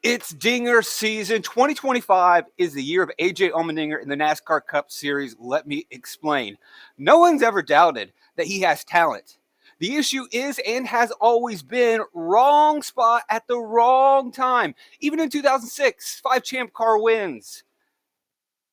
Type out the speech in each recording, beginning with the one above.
It's Dinger season. 2025 is the year of AJ Allmendinger in the NASCAR Cup Series. Let me explain. No one's ever doubted that he has talent. The issue is and has always been wrong spot at the wrong time. Even in 2006, 5 Champ Car wins.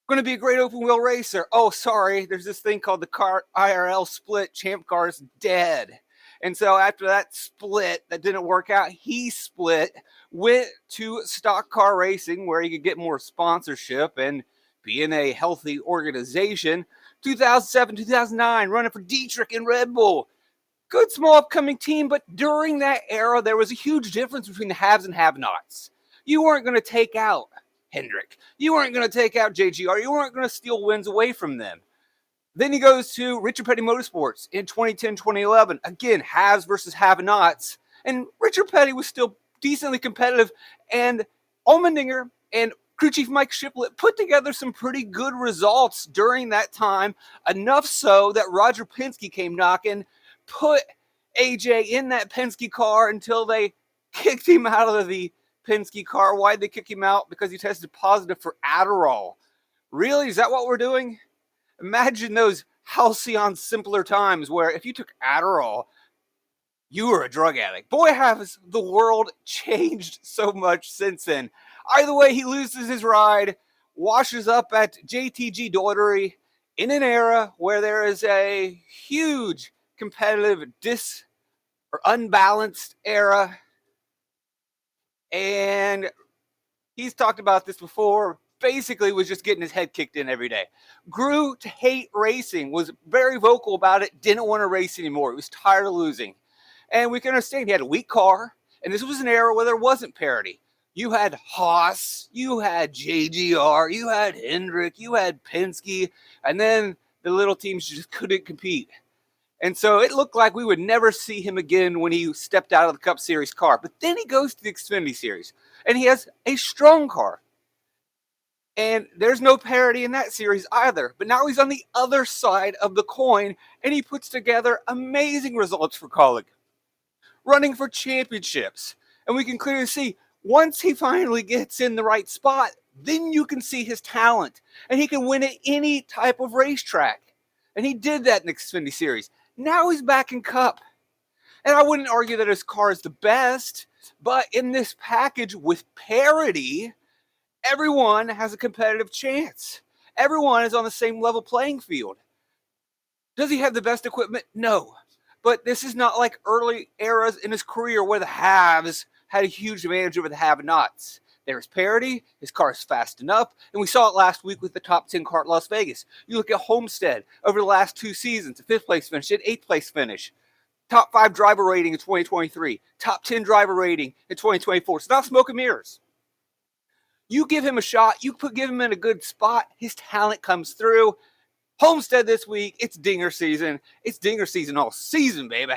Going to be a great open wheel racer. Oh, sorry, there's this thing called the car IRL split. Champ Car's dead. And so after that split that didn't work out, he split, went to stock car racing where he could get more sponsorship and be in a healthy organization. 2007, 2009, running for Dietrich and Red Bull. Good small upcoming team, but during that era, there was a huge difference between the haves and have-nots. You weren't going to take out Hendrick. You weren't going to take out JGR. You weren't going to steal wins away from them. Then he goes to Richard Petty Motorsports in 2010, 2011. Again, haves versus have-nots. And Richard Petty was still decently competitive. And Allmendinger and crew chief Mike Shiplett put together some pretty good results during that time. Enough so that Roger Penske came knocking, put AJ in that Penske car until they kicked him out of the Penske car. Why'd they kick him out? Because he tested positive for Adderall. Really? Is that what we're doing? Imagine those halcyon simpler times where if you took Adderall, you were a drug addict. Boy, has the world changed so much since then. Either way, he loses his ride, washes up at JTG Daughtery in an era where there is a huge competitive unbalanced era. And he's talked about this before. Basically was just getting his head kicked in every day. Grew to hate racing, was very vocal about it, didn't want to race anymore. He was tired of losing. And we can understand he had a weak car, and this was an era where there wasn't parity. You had Haas, you had JGR, you had Hendrick, you had Penske, and then the little teams just couldn't compete. And so it looked like we would never see him again when he stepped out of the Cup Series car. But then he goes to the Xfinity Series, and he has a strong car. And there's no parity in that series either. But now he's on the other side of the coin, and he puts together amazing results for Kaulig, running for championships. And we can clearly see, once he finally gets in the right spot, then you can see his talent. And he can win at any type of racetrack. And he did that in the Xfinity Series. Now he's back in Cup. And I wouldn't argue that his car is the best, but in this package with parity, everyone has a competitive chance. Everyone is on the same level playing field. Does he have the best equipment? No. But this is not like early eras in his career where the haves had a huge advantage over the have-nots. There's parity, his car is fast enough, and we saw it last week with the top 10 car at Las Vegas. You look at Homestead over the last 2 seasons, a 5th place finish, an 8th place finish. Top 5 driver rating in 2023, top 10 driver rating in 2024. It's not smoke and mirrors. You give him a shot, give him in a good spot, his talent comes through. Homestead this week, it's Dinger season. It's Dinger season all season, baby.